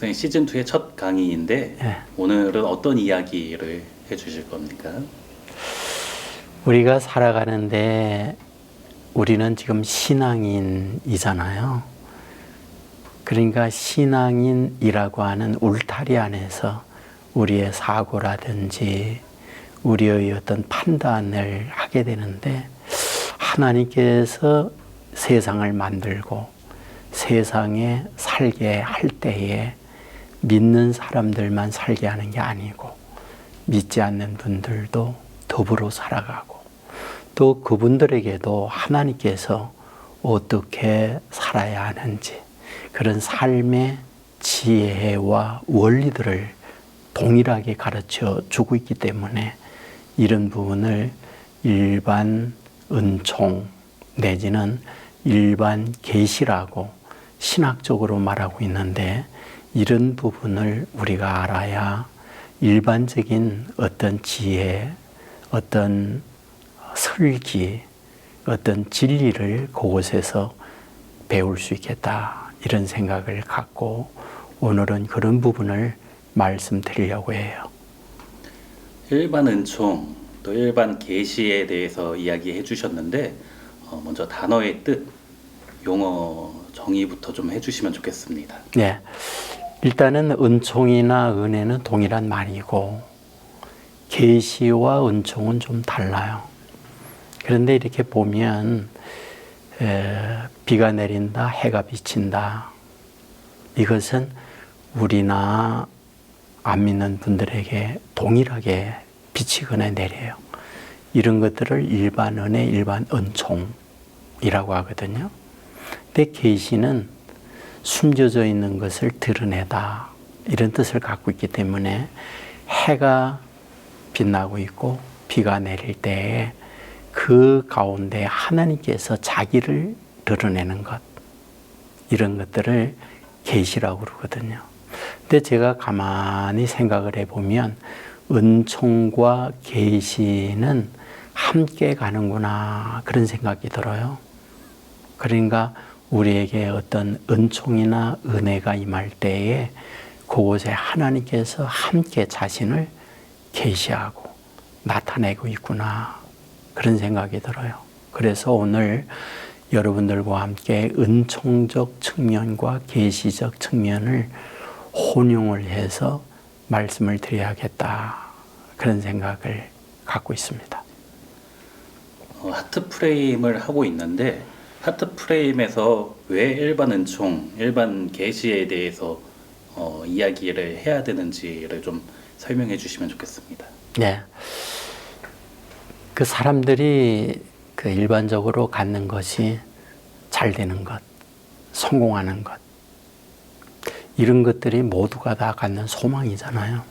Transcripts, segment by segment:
선생님 시즌2의 첫 강의인데 예. 오늘은 어떤 이야기를 해주실 겁니까? 우리가 살아가는데 우리는 지금 신앙인이잖아요. 그러니까 신앙인이라고 하는 울타리 안에서 우리의 사고라든지 우리의 어떤 판단을 하게 되는데, 하나님께서 세상을 만들고 세상에 살게 할 때에 믿는 사람들만 살게 하는 게 아니고 믿지 않는 분들도 더불어 살아가고, 또 그분들에게도 하나님께서 어떻게 살아야 하는지 그런 삶의 지혜와 원리들을 동일하게 가르쳐 주고 있기 때문에 이런 부분을 일반 은총 내지는 일반 계시라고 신학적으로 말하고 있는데, 이런 부분을 우리가 알아야 일반적인 어떤 지혜, 어떤 설기, 어떤 진리를 그곳에서 배울 수 있겠다, 이런 생각을 갖고 오늘은 그런 부분을 말씀드리려고 해요. 일반 은총 또 일반 계시에 대해서 이야기해 주셨는데 먼저 단어의 뜻, 용어 정의부터 좀 해주시면 좋겠습니다. 네, 일단은 은총이나 은혜는 동일한 말이고 계시와 은총은 좀 달라요. 그런데 이렇게 보면 비가 내린다, 해가 비친다, 이것은 우리나 안 믿는 분들에게 동일하게 비치거나 내려요. 이런 것들을 일반 은혜, 일반 은총이라고 하거든요. 근데 계시는 숨겨져 있는 것을 드러내다, 이런 뜻을 갖고 있기 때문에 해가 빛나고 있고 비가 내릴 때에 그 가운데 하나님께서 자기를 드러내는 것, 이런 것들을 계시라고 그러거든요. 근데 제가 가만히 생각을 해보면 은총과 계시는 함께 가는구나, 그런 생각이 들어요. 그러니까 우리에게 어떤 은총이나 은혜가 임할 때에 그곳에 하나님께서 함께 자신을 계시하고 나타내고 있구나, 그런 생각이 들어요. 그래서 오늘 여러분들과 함께 은총적 측면과 계시적 측면을 혼용을 해서 말씀을 드려야겠다, 그런 생각을 갖고 있습니다. 하트 프레임을 하고 있는데 하트 프레임에서 왜 일반 은총, 일반 계시에 대해서 이야기를 해야 되는지를 좀 설명해 주시면 좋겠습니다. 네, 그 사람들이 그 일반적으로 갖는 것이 잘 되는 것, 성공하는 것, 이런 것들이 모두가 다 갖는 소망이잖아요.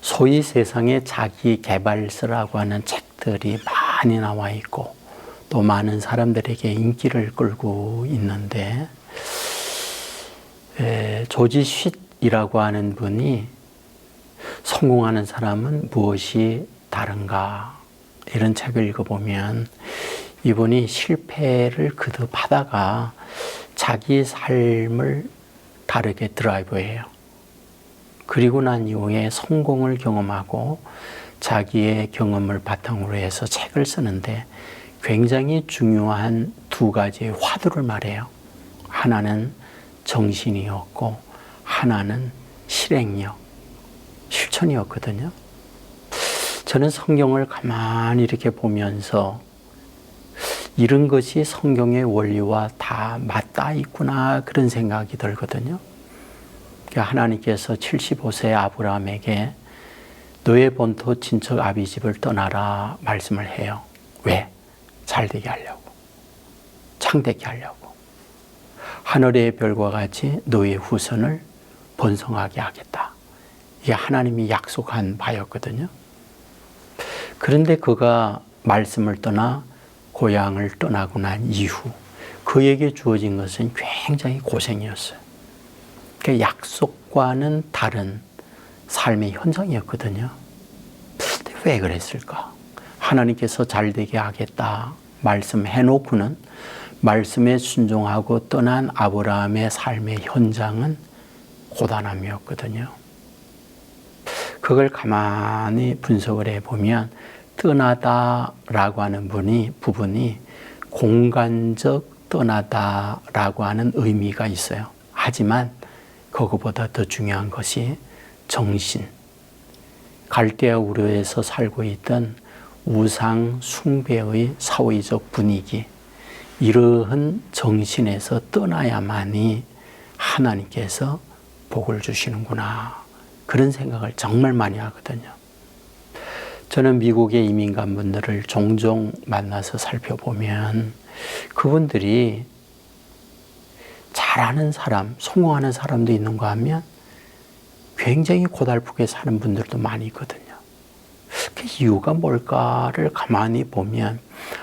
소위 세상에 자기 개발서라고 하는 책들이 많이 나와 있고 또 많은 사람들에게 인기를 끌고 있는데, 조지 쉿이라고 하는 분이 성공하는 사람은 무엇이 다른가, 이런 책을 읽어보면 이분이 실패를 거듭하다가 자기 삶을 다르게 드라이브해요. 그리고 난 이후에 성공을 경험하고 자기의 경험을 바탕으로 해서 책을 쓰는데 굉장히 중요한 두 가지의 화두를 말해요. 하나는 정신이었고 하나는 실행력, 실천이었거든요. 저는 성경을 가만히 이렇게 보면서 이런 것이 성경의 원리와 다 맞닿아 있구나, 그런 생각이 들거든요. 하나님께서 75세 아브라함에게 너의 본토 친척 아비 집을 떠나라 말씀을 해요. 왜? 잘되게 하려고, 창대케 하려고. 하늘의 별과 같이 너의 후손을 번성하게 하겠다. 이게 하나님이 약속한 바였거든요. 그런데 그가 말씀을 떠나 고향을 떠나고 난 이후 그에게 주어진 것은 굉장히 고생이었어요. 그 약속과는 다른 삶의 현장이었거든요. 왜 그랬을까? 하나님께서 잘되게 하겠다 말씀해놓고는 말씀에 순종하고 떠난 아브라함의 삶의 현장은 고단함이었거든요. 그걸 가만히 분석을 해보면 떠나다라고 하는 부분이 공간적 떠나다라고 하는 의미가 있어요. 하지만 그것보다 더 중요한 것이 정신, 갈대아 우르에서 살고 있던 우상 숭배의 사회적 분위기, 이러한 정신에서 떠나야만이 하나님께서 복을 주시는구나, 그런 생각을 정말 많이 하거든요. 저는 미국의 이민간분들을 종종 만나서 살펴보면 그분들이 잘하는 사람, 성공하는 사람도 있는가 하면 굉장히 고달프게 사는 분들도 많이 있거든요. 그 이유가 뭘까를 가만히 보면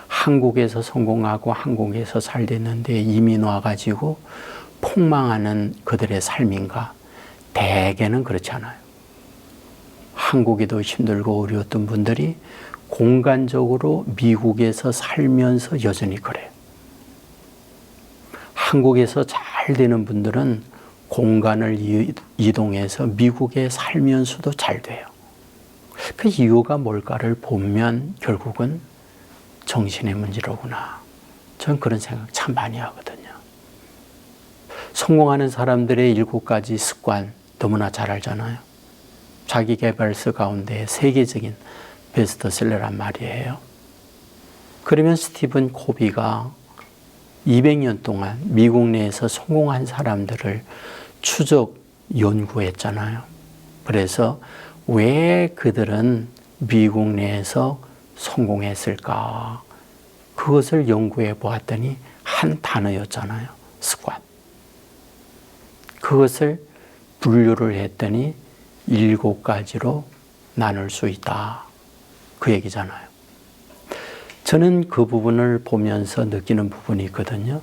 한국에서 성공하고 한국에서 잘 됐는데 이민 와가지고 폭망하는 그들의 삶인가? 대개는 그렇지 않아요. 한국이 더 힘들고 어려웠던 분들이 공간적으로 미국에서 살면서 여전히 그래요. 한국에서 잘 되는 분들은 공간을 이동해서 미국에 살면서도 잘 돼요. 그 이유가 뭘까를 보면 결국은 정신의 문제로구나. 저는 그런 생각 참 많이 하거든요. 성공하는 사람들의 7가지 습관 너무나 잘 알잖아요. 자기계발서 가운데 세계적인 베스트셀러란 말이에요. 그러면 스티븐 코비가 200년 동안 미국 내에서 성공한 사람들을 추적 연구했잖아요. 그래서 왜 그들은 미국 내에서 성공했을까? 그것을 연구해 보았더니 한 단어였잖아요. 습관. 그것을 분류를 했더니 7가지로 나눌 수 있다, 그 얘기잖아요. 저는 그 부분을 보면서 느끼는 부분이 있거든요.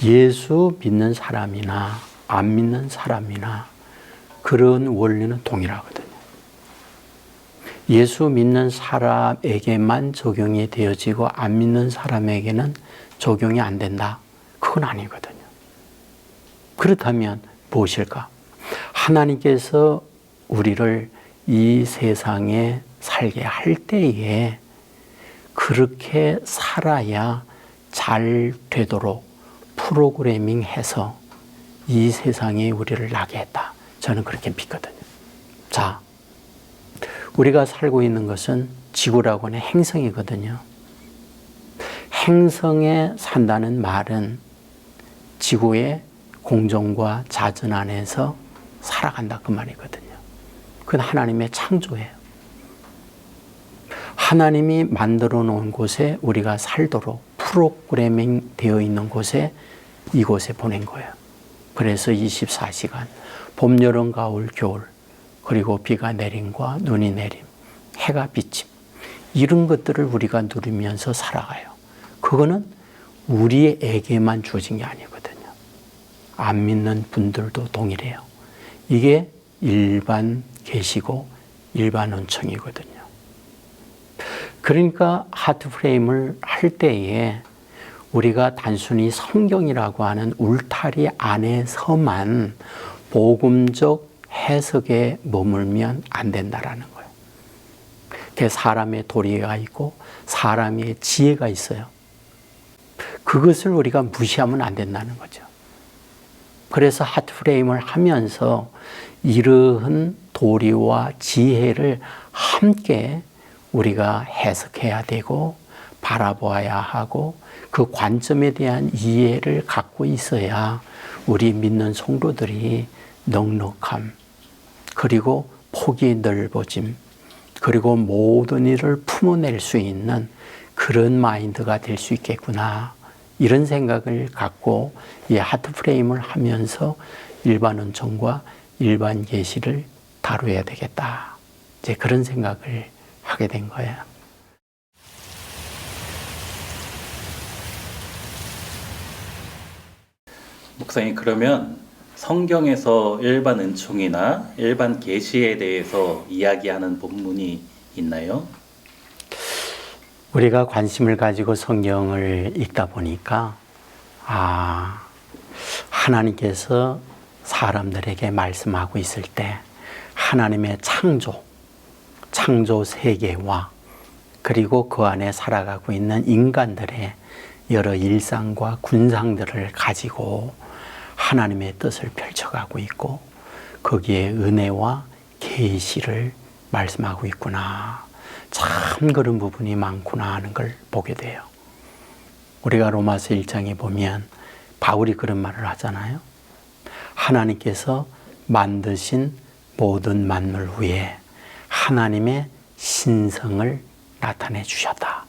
예수 믿는 사람이나 안 믿는 사람이나 그런 원리는 동일하거든요. 예수 믿는 사람에게만 적용이 되어지고 안 믿는 사람에게는 적용이 안 된다, 그건 아니거든요. 그렇다면 무엇일까? 하나님께서 우리를 이 세상에 살게 할 때에 그렇게 살아야 잘 되도록 프로그래밍해서 이 세상에 우리를 나게 했다. 저는 그렇게 믿거든요. 자, 우리가 살고 있는 것은 지구라고 하는 행성이거든요. 행성에 산다는 말은 지구의 공정과 자전 안에서 살아간다, 그 말이거든요. 그건 하나님의 창조예요. 하나님이 만들어 놓은 곳에 우리가 살도록 프로그래밍 되어 있는 곳에, 이곳에 보낸 거예요. 그래서 24시간, 봄, 여름, 가을, 겨울, 그리고 비가 내림과 눈이 내림, 해가 비침, 이런 것들을 우리가 누리면서 살아가요. 그거는 우리에게만 주어진 게 아니거든요. 안 믿는 분들도 동일해요. 이게 일반 계시고 일반 은총이거든요. 그러니까 하트프레임을 할 때에 우리가 단순히 성경이라고 하는 울타리 안에서만 복음적 해석에 머물면 안 된다라는 거예요. 그 사람의 도리가 있고 사람의 지혜가 있어요. 그것을 우리가 무시하면 안 된다는 거죠. 그래서 하트프레임을 하면서 이러한 도리와 지혜를 함께 우리가 해석해야 되고 바라보아야 하고 그 관점에 대한 이해를 갖고 있어야 우리 믿는 성도들이 넉넉함, 그리고 폭이 넓어짐, 그리고 모든 일을 품어낼 수 있는 그런 마인드가 될 수 있겠구나, 이런 생각을 갖고 이 하트프레임을 하면서 일반 은총과 일반 계시를 다뤄야 되겠다, 이제 그런 생각을 하게 된 거예요. 목사님, 그러면 성경에서 일반 은총이나 일반 계시에 대해서 이야기하는 본문이 있나요? 우리가 관심을 가지고 성경을 읽다 보니까 하나님께서 사람들에게 말씀하고 있을 때 하나님의 창조 세계와 그리고 그 안에 살아가고 있는 인간들의 여러 일상과 군상들을 가지고 하나님의 뜻을 펼쳐가고 있고 거기에 은혜와 계시를 말씀하고 있구나. 참 그런 부분이 많구나 하는 걸 보게 돼요. 우리가 로마서 1장에 보면 바울이 그런 말을 하잖아요. 하나님께서 만드신 모든 만물 위에 하나님의 신성을 나타내 주셨다.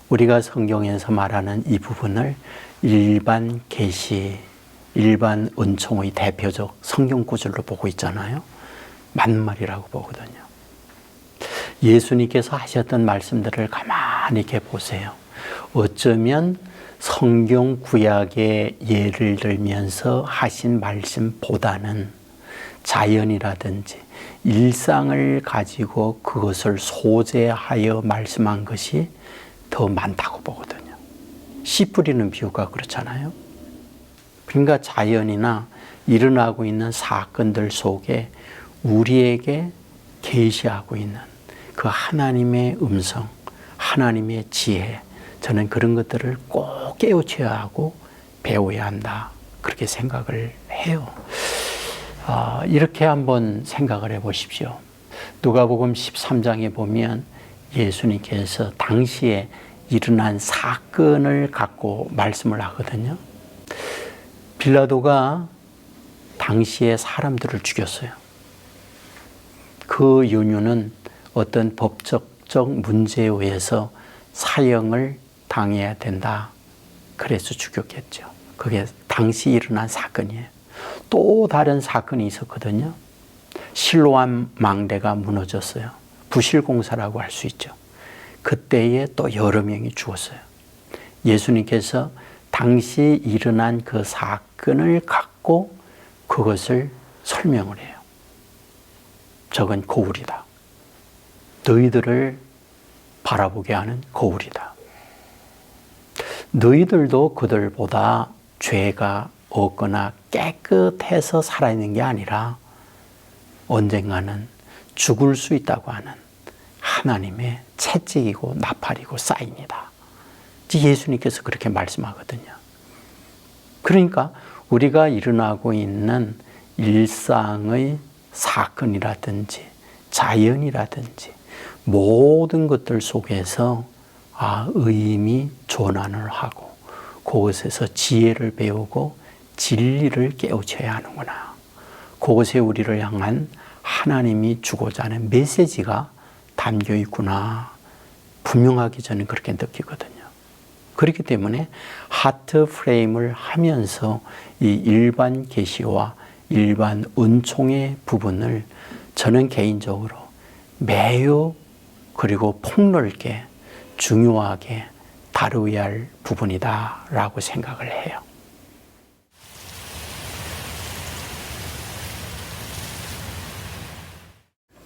우리가 성경에서 말하는 이 부분을 일반 계시, 일반 은총의 대표적 성경 구절로 보고 있잖아요. 맞는 말이라고 보거든요. 예수님께서 하셨던 말씀들을 가만히 이렇게 보세요. 어쩌면 성경 구약의 예를 들면서 하신 말씀보다는 자연이라든지 일상을 가지고 그것을 소재하여 말씀한 것이 더 많다고 보거든요. 씨 뿌리는 비유가 그렇잖아요. 그러니까 자연이나 일어나고 있는 사건들 속에 우리에게 계시하고 있는 그 하나님의 음성, 하나님의 지혜, 저는 그런 것들을 꼭 깨우쳐야 하고 배워야 한다. 그렇게 생각을 해요. 이렇게 한번 생각을 해보십시오. 누가복음 13장에 보면 예수님께서 당시에 일어난 사건을 갖고 말씀을 하거든요. 빌라도가 당시에 사람들을 죽였어요. 그 이유는 어떤 법적 문제에 의해서 사형을 당해야 된다. 그래서 죽였겠죠. 그게 당시 일어난 사건이에요. 또 다른 사건이 있었거든요. 실로암 망대가 무너졌어요. 부실공사라고 할 수 있죠. 그때에 또 여러 명이 죽었어요. 예수님께서 당시 일어난 그 사건을 갖고 그것을 설명을 해요. 저건 거울이다. 너희들을 바라보게 하는 거울이다. 너희들도 그들보다 죄가 없거나 깨끗해서 살아있는 게 아니라 언젠가는 죽을 수 있다고 하는 하나님의 채찍이고 나팔이고 사인이다. 예수님께서 그렇게 말씀하거든요. 그러니까 우리가 일어나고 있는 일상의 사건이라든지 자연이라든지 모든 것들 속에서 의미 전환을 하고 그것에서 지혜를 배우고 진리를 깨우쳐야 하는구나. 그것에 우리를 향한 하나님이 주고자 하는 메시지가 담겨 있구나. 분명하게 저는 그렇게 느끼거든요. 그렇기 때문에 하트 프레임을 하면서 이 일반 계시와 일반 은총의 부분을 저는 개인적으로 매우 그리고 폭넓게 중요하게 다루어야 할 부분이다라고 생각을 해요.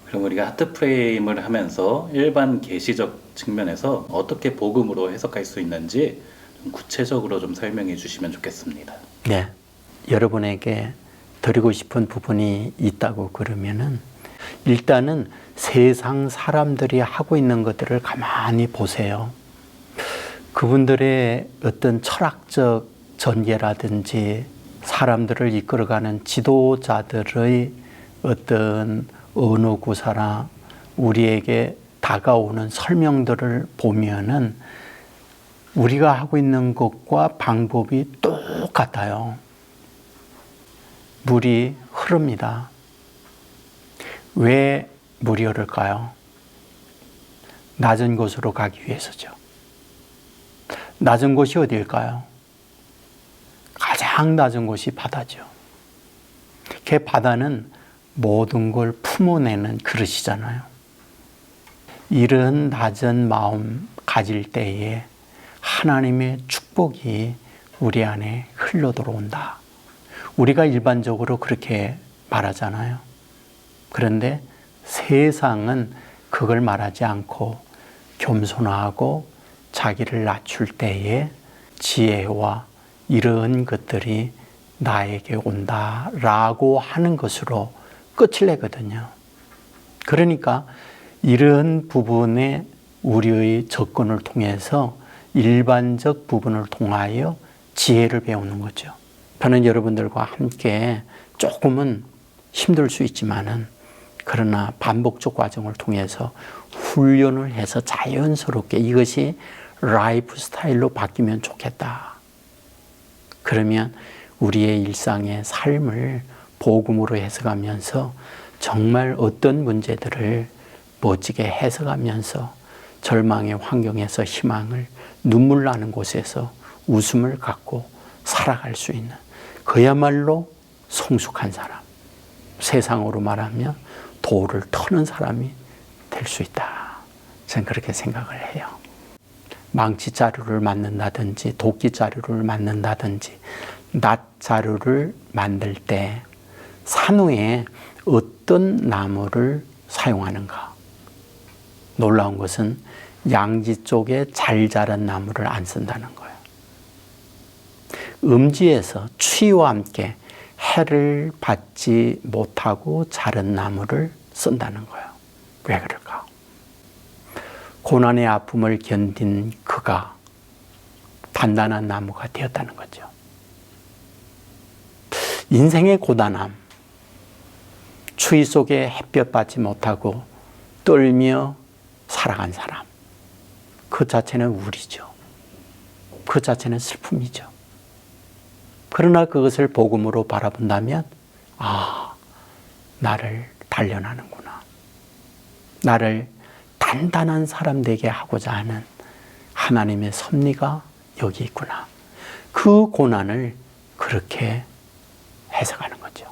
그럼 우리가 하트 프레임을 하면서 일반 계시적 측면에서 어떻게 복음으로 해석할 수 있는지 좀 구체적으로 좀 설명해 주시면 좋겠습니다. 네, 여러분에게 드리고 싶은 부분이 있다고 그러면은 일단은 세상 사람들이 하고 있는 것들을 가만히 보세요. 그분들의 어떤 철학적 전개라든지 사람들을 이끌어가는 지도자들의 어떤 언어 구사나 우리에게 다가오는 설명들을 보면은 우리가 하고 있는 것과 방법이 똑같아요. 물이 흐릅니다. 왜 물이 흐를까요? 낮은 곳으로 가기 위해서죠. 낮은 곳이 어디일까요? 가장 낮은 곳이 바다죠. 그 바다는 모든 걸 품어내는 그릇이잖아요. 이런 낮은 마음 가질 때에 하나님의 축복이 우리 안에 흘러 들어온다. 우리가 일반적으로 그렇게 말하잖아요. 그런데 세상은 그걸 말하지 않고 겸손하고 자기를 낮출 때에 지혜와 이런 것들이 나에게 온다라고 하는 것으로 끝을 내거든요. 그러니까 이런 부분에 우리의 접근을 통해서 일반적 부분을 통하여 지혜를 배우는 거죠. 저는 여러분들과 함께 조금은 힘들 수 있지만은 그러나 반복적 과정을 통해서 훈련을 해서 자연스럽게 이것이 라이프 스타일로 바뀌면 좋겠다. 그러면 우리의 일상의 삶을 복음으로 해석하면서 정말 어떤 문제들을 멋지게 해석하면서 절망의 환경에서 희망을, 눈물 나는 곳에서 웃음을 갖고 살아갈 수 있는 그야말로 성숙한 사람, 세상으로 말하면 돌을 터는 사람이 될 수 있다. 저는 그렇게 생각을 해요. 망치자루를 만든다든지 도끼자루를 만든다든지 낫자루를 만들 때 산후에 어떤 나무를 사용하는가? 놀라운 것은 양지 쪽에 잘 자란 나무를 안 쓴다는 거예요. 음지에서 추위와 함께 해를 받지 못하고 자른 나무를 쓴다는 거예요. 왜 그럴까? 고난의 아픔을 견딘 그가 단단한 나무가 되었다는 거죠. 인생의 고단함, 추위 속에 햇볕 받지 못하고 떨며 살아간 사람, 그 자체는 우울이죠. 그 자체는 슬픔이죠. 그러나 그것을 복음으로 바라본다면 나를 단련하는구나. 나를 단단한 사람 되게 하고자 하는 하나님의 섭리가 여기 있구나. 그 고난을 그렇게 해석하는 거죠.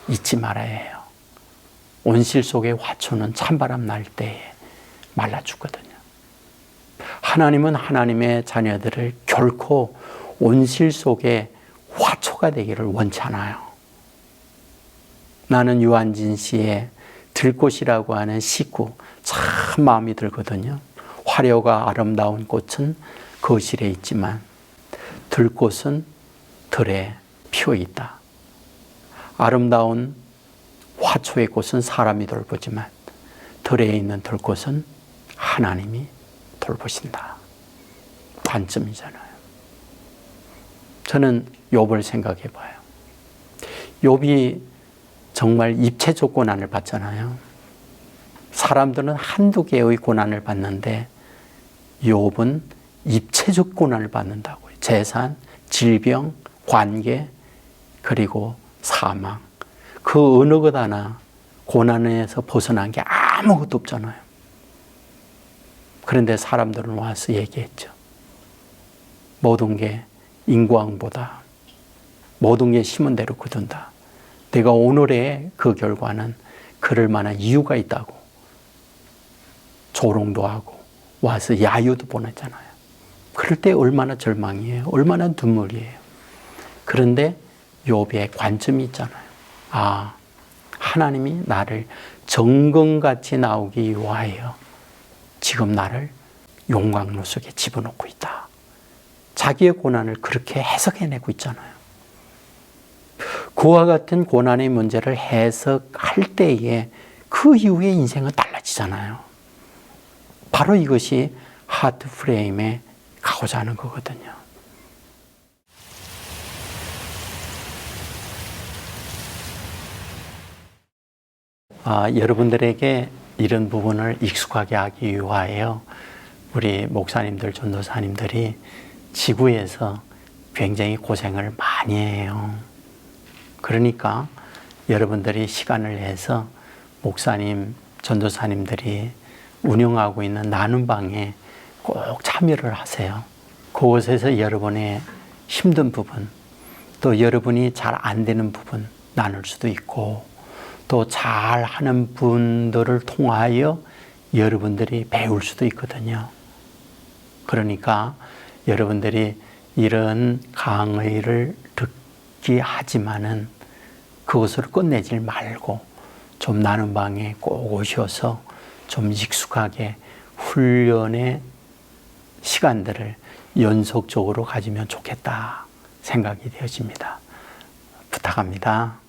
잊지 말아야 해요. 온실 속의 화초는 찬바람 날 때에 말라 죽거든요. 하나님은 하나님의 자녀들을 결코 온실 속의 화초가 되기를 원치 않아요. 나는 유한진 씨의 들꽃이라고 하는 시구 참 마음이 들거든요. 화려가 아름다운 꽃은 거실에 있지만 들꽃은 들에 피어 있다. 아름다운 화초의 꽃은 사람이 돌보지만 들에 있는 들꽃은 하나님이 돌보신다. 관점이잖아요. 저는 욥을 생각해 봐요. 욥이 정말 입체적 고난을 받잖아요. 사람들은 한두 개의 고난을 받는데 욥은 입체적 고난을 받는다고요. 재산, 질병, 관계, 그리고 사망. 그 어느 것 하나 고난에서 벗어난 게 아무것도 없잖아요. 그런데 사람들은 와서 얘기했죠. 모든 게 인과응보다. 모든 게 심은 대로 거둔다. 내가 오늘의 그 결과는 그럴 만한 이유가 있다고. 조롱도 하고 와서 야유도 보냈잖아요. 그럴 때 얼마나 절망이에요. 얼마나 눈물이에요. 그런데 욥의 관점이 있잖아요. 하나님이 나를 정금같이 나오기 위하여 지금 나를 용광로 속에 집어넣고 있다. 자기의 고난을 그렇게 해석해내고 있잖아요. 그와 같은 고난의 문제를 해석할 때에 그 이후에 인생은 달라지잖아요. 바로 이것이 하트 프레임에 가고자 하는 거거든요. 여러분들에게 이런 부분을 익숙하게 하기 위하여 우리 목사님들, 전도사님들이 지구에서 굉장히 고생을 많이 해요. 그러니까 여러분들이 시간을 내서 목사님, 전도사님들이 운영하고 있는 나눔방에 꼭 참여를 하세요. 그곳에서 여러분의 힘든 부분, 또 여러분이 잘 안 되는 부분 나눌 수도 있고, 또 잘하는 분들을 통하여 여러분들이 배울 수도 있거든요. 그러니까 여러분들이 이런 강의를 듣기 하지만은 그것으로 끝내질 말고 좀 나눔방에 꼭 오셔서 좀 익숙하게 훈련의 시간들을 연속적으로 가지면 좋겠다 생각이 되어집니다. 부탁합니다.